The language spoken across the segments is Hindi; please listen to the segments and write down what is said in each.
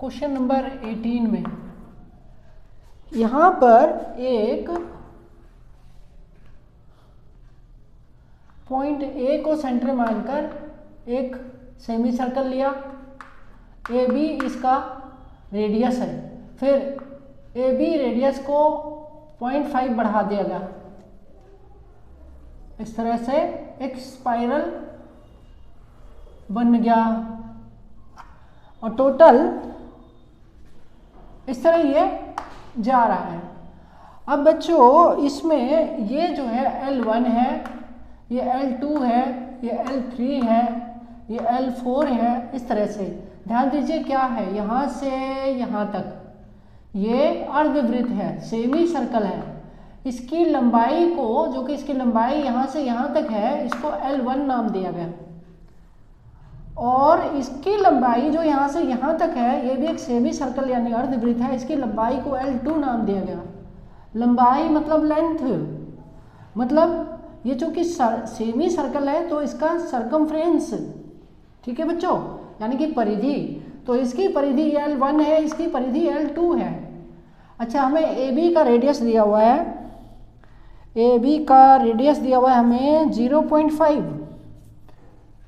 क्वेश्चन नंबर 18 में यहाँ पर एक पॉइंट ए को सेंटर मानकर एक सेमी सर्कल लिया, ए बी इसका रेडियस है, फिर ए बी रेडियस को 0.5 बढ़ा दिया गया। इस तरह से एक स्पाइरल बन गया और टोटल इस तरह ये जा रहा है। अब बच्चों इसमें ये जो है L1 है, ये L2 है, ये L3 है, ये L4 है। इस तरह से ध्यान दीजिए क्या है, यहाँ से यहाँ तक ये अर्धवृत्त है, सेमी सर्कल है। इसकी लंबाई को, जो कि इसकी लंबाई यहाँ से यहाँ तक है, इसको L1 नाम दिया गया। और इसकी लंबाई जो यहाँ से यहाँ तक है, ये भी एक सेमी सर्कल यानी अर्धवृत्त है, इसकी लंबाई को L2 नाम दिया गया। लंबाई मतलब लेंथ, मतलब ये चूंकि सेमी सर्कल है तो इसका सरकमफ्रेंस, ठीक है बच्चों, यानी कि परिधि, तो इसकी परिधि L1 है, इसकी परिधि L2 है। अच्छा, हमें AB का रेडियस दिया हुआ है, AB का रेडियस दिया हुआ है हमें 0.5,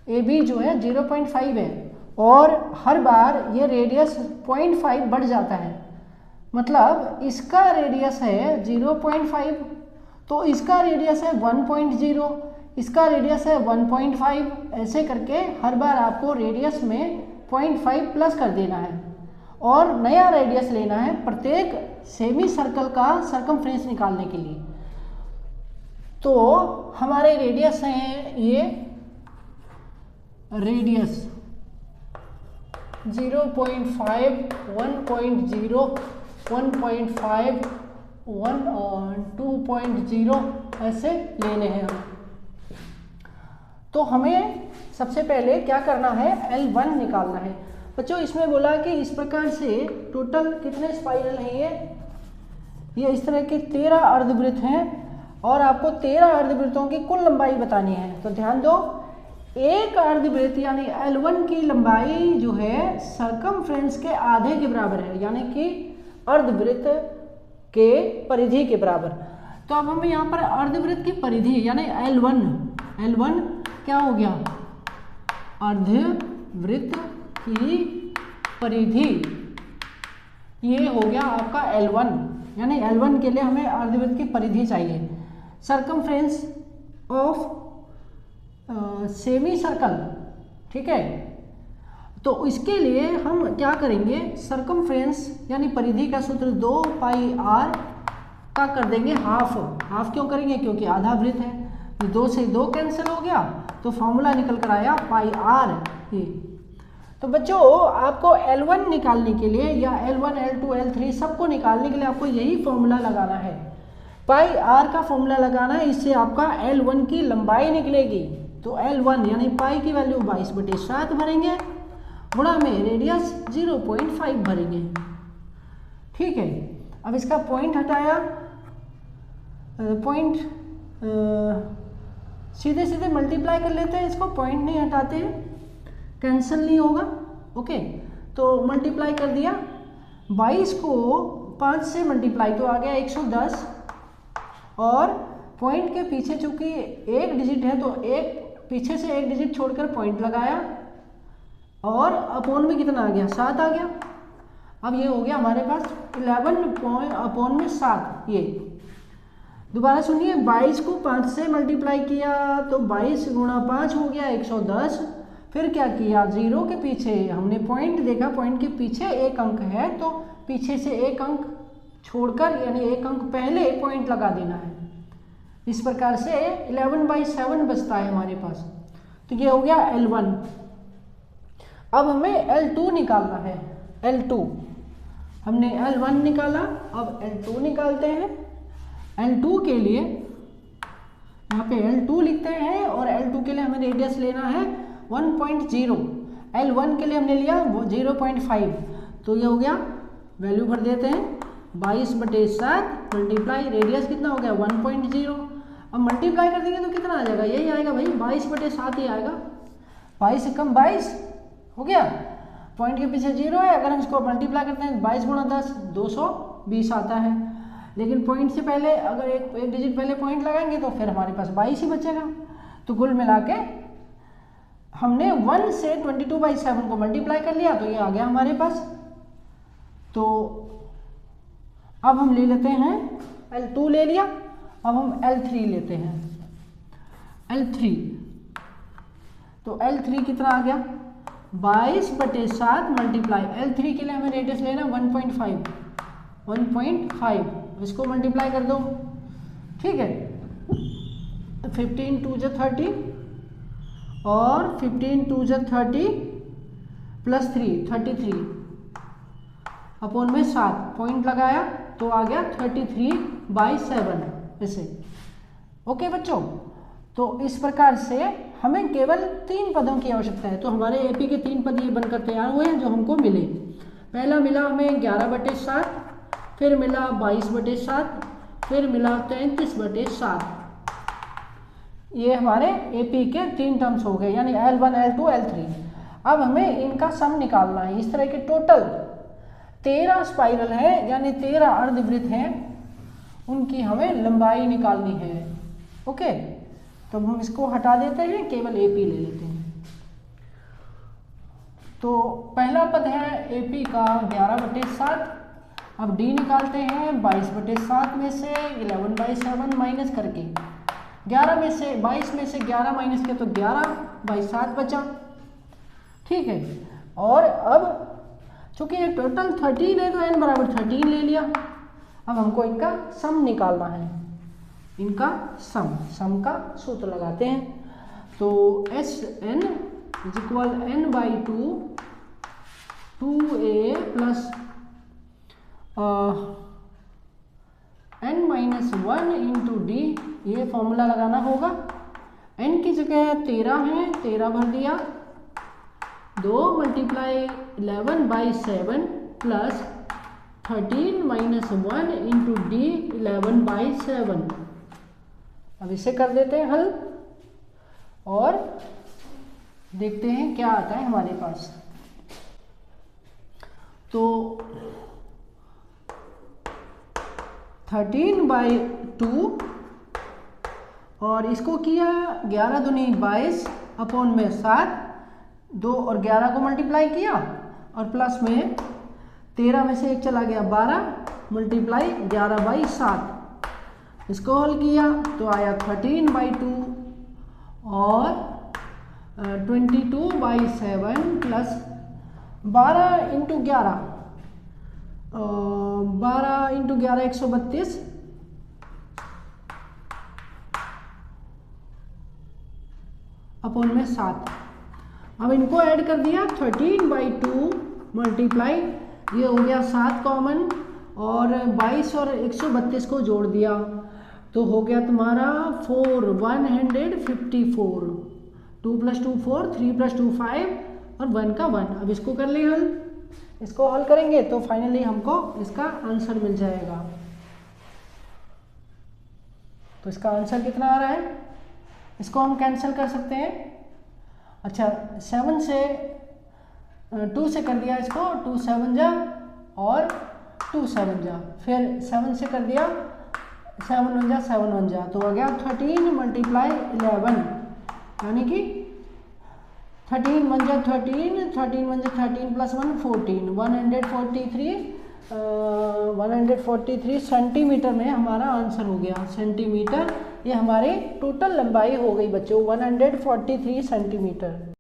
AB जो है 0.5 है, और हर बार ये रेडियस 0.5 बढ़ जाता है। मतलब इसका रेडियस है 0.5, तो इसका रेडियस है 1.0, इसका रेडियस है 1.5, ऐसे करके हर बार आपको रेडियस में 0.5 प्लस कर देना है और नया रेडियस लेना है प्रत्येक सेमी सर्कल का सरकमफ्रेंस निकालने के लिए। तो हमारे रेडियस हैं ये रेडियस 0.5, 1.0, 1.5, 1 और 2.0 ऐसे लेने हैं हम। तो हमें सबसे पहले क्या करना है, L1 निकालना है। बच्चों इसमें बोला कि इस प्रकार से टोटल कितने स्पाइरल हैं, ये इस तरह के 13 अर्धवृत्त हैं और आपको 13 अर्धवृत्तों की कुल लंबाई बतानी है। तो ध्यान दो, एक अर्धवृत्त यानी L1 की लंबाई जो है सरकमफ्रेंस के आधे के बराबर है, यानी कि अर्धवृत्त के परिधि के बराबर। तो अब हमें यहाँ पर अर्धवृत्त की परिधि यानी L1 क्या हो गया, अर्धवृत्त की परिधि, ये हो गया आपका L1, यानी L1 के लिए हमें अर्धवृत्त की परिधि चाहिए। सरकमफ्रेंस ऑफ सेमी सर्कल, ठीक है। तो इसके लिए हम क्या करेंगे, सरकमफ्रेंस यानी परिधि का सूत्र 2πr का कर देंगे हाफ क्यों करेंगे, क्योंकि आधा वृत्त है, 2 से 2 कैंसिल हो गया तो फॉर्मूला निकल कर आया πr ये। तो बच्चों आपको L1 निकालने के लिए या L1, L2, L3 सबको निकालने के लिए आपको यही फॉर्मूला लगाना है, πr का फॉर्मूला लगाना है। इससे आपका L1 की लंबाई निकलेगी। तो L1 यानी पाई की वैल्यू 22/7 भरेंगे, गुणा में रेडियस 0.5 भरेंगे, ठीक है। अब इसका पॉइंट हटाया, पॉइंट सीधे सीधे मल्टीप्लाई कर लेते हैं, इसको पॉइंट नहीं हटाते हैं, कैंसिल नहीं होगा, ओके। तो मल्टीप्लाई कर दिया, 22 को 5 से मल्टीप्लाई तो आ गया 110, और पॉइंट के पीछे चूंकि एक डिजिट है तो एक पीछे से एक डिजिट छोड़कर पॉइंट लगाया और अपॉन में कितना आ गया, 7 आ गया। अब ये हो गया हमारे पास 11 अपॉन में 7। ये दोबारा सुनिए, 22 को 5 से मल्टीप्लाई किया तो 22 गुणा 5 हो गया 110। फिर क्या किया, 0 के पीछे हमने पॉइंट देखा, पॉइंट के पीछे एक अंक है तो पीछे से एक अंक छोड़कर यानी एक अंक पहले पॉइंट लगा देना है। इस प्रकार से 11/7 बचता है हमारे पास। तो ये हो गया L1। अब हमें L2 निकालना है। L2 हमने L1 निकाला, अब L2 निकालते हैं। L2 के लिए यहाँ पे L2 लिखते हैं और L2 के लिए हमें रेडियस लेना है 1.0। L1 के लिए हमने लिया वो 0.5, तो ये हो गया, वैल्यू भर देते हैं 22/7 मल्टीप्लाई रेडियस कितना हो गया 1.0। अब मल्टीप्लाई कर देंगे तो कितना आ जाएगा, यही आएगा भाई, 22/7 ही आएगा। 22 से कम 22 हो गया, पॉइंट के पीछे 0 है, अगर हम इसको मल्टीप्लाई करते हैं 22 गुणा 10 220 आता है, लेकिन पॉइंट से पहले अगर एक डिजिट पहले पॉइंट लगाएंगे तो फिर हमारे पास 22 ही बचेगा। तो कुल मिला के हमने 1 से 22/7 को मल्टीप्लाई कर लिया तो ये आ गया हमारे पास। तो अब हम ले लेते हैं L2 ले लिया, अब हम L3 लेते हैं। L3 तो L3 कितना आ गया 22/7 मल्टीप्लाई, L3 के लिए हमें रेडियस लेना 1.5, इसको मल्टीप्लाई कर दो, ठीक है। तो 15 2 × 30 और 15 2 × 30 + 3 33 अपॉन में 7 पॉइंट लगाया तो आ गया 33/7 ऐसे। ओके बच्चों, तो इस प्रकार से हमें केवल 3 पदों की आवश्यकता है। तो हमारे एपी के 3 पद ये बनकर तैयार हुए हैं जो हमको मिले। पहला मिला हमें 11/7, फिर मिला 22/7, फिर मिला 33/7। ये हमारे एपी के 3 टर्म्स हो गए, यानी L1 L2 L3। अब हमें इनका सम निकालना है। इस तरह के टोटल 13 स्पाइरल हैं, यानी 13 अर्धवृत्त हैं, उनकी हमें लंबाई निकालनी है। ओके, तो हम इसको हटा देते हैं, केवल एपी ले लेते हैं। तो पहला पद है एपी का 11/7। अब डी निकालते हैं 22/7 में से 11/7 माइनस करके 11 में से 22 में से 11 माइनस किया तो 11/7 बचा, ठीक है। और अब चूंकि ये टोटल 13 है तो n बराबर 13 ले लिया। अब हमको इनका सम निकालना है, इनका सम का सूत्र लगाते हैं। तो Sn = n/2 2a + n-1 × d, ये फॉर्मूला लगाना होगा। n की जगह 13 है, 13 भर दिया, 2 × 11/7 + 13 - 1 × d 11/7। अब इसे कर देते हैं हल और देखते हैं क्या आता है हमारे पास। तो 13/2 और इसको किया 11 दूनी 22 अपॉन में 7, 2 और 11 को मल्टीप्लाई किया और प्लस में 13 में से 1 चला गया 12 मल्टीप्लाई 11/7। इसको हल किया तो आया 13/2 और 22/7 प्लस 12 × 11 132 अपॉन में 7। अब इनको ऐड कर दिया 13/2 मल्टीप्लाई, ये हो गया 7 कॉमन और 22 और 132 को जोड़ दिया तो हो गया तुम्हारा 154। 2 + 2 4, 3 + 2 5 और 1 का 1। अब इसको कर ले हल, इसको हल करेंगे तो फाइनली हमको इसका आंसर मिल जाएगा। तो इसका आंसर कितना आ रहा है, इसको हम कैंसिल कर सकते हैं। अच्छा, 7 से 2 से कर दिया इसको, 2 7 जा और 2 7 जा, फिर 7 से कर दिया 7 1 जा 7 1 जा, तो आ गया 13 × 11, यानी कि 13 1 जा 13, 13 1 जा 13 + 1 14, 143 सेंटीमीटर में हमारा आंसर हो गया। सेंटीमीटर, ये हमारी टोटल लंबाई हो गई बच्चों 143 सेंटीमीटर।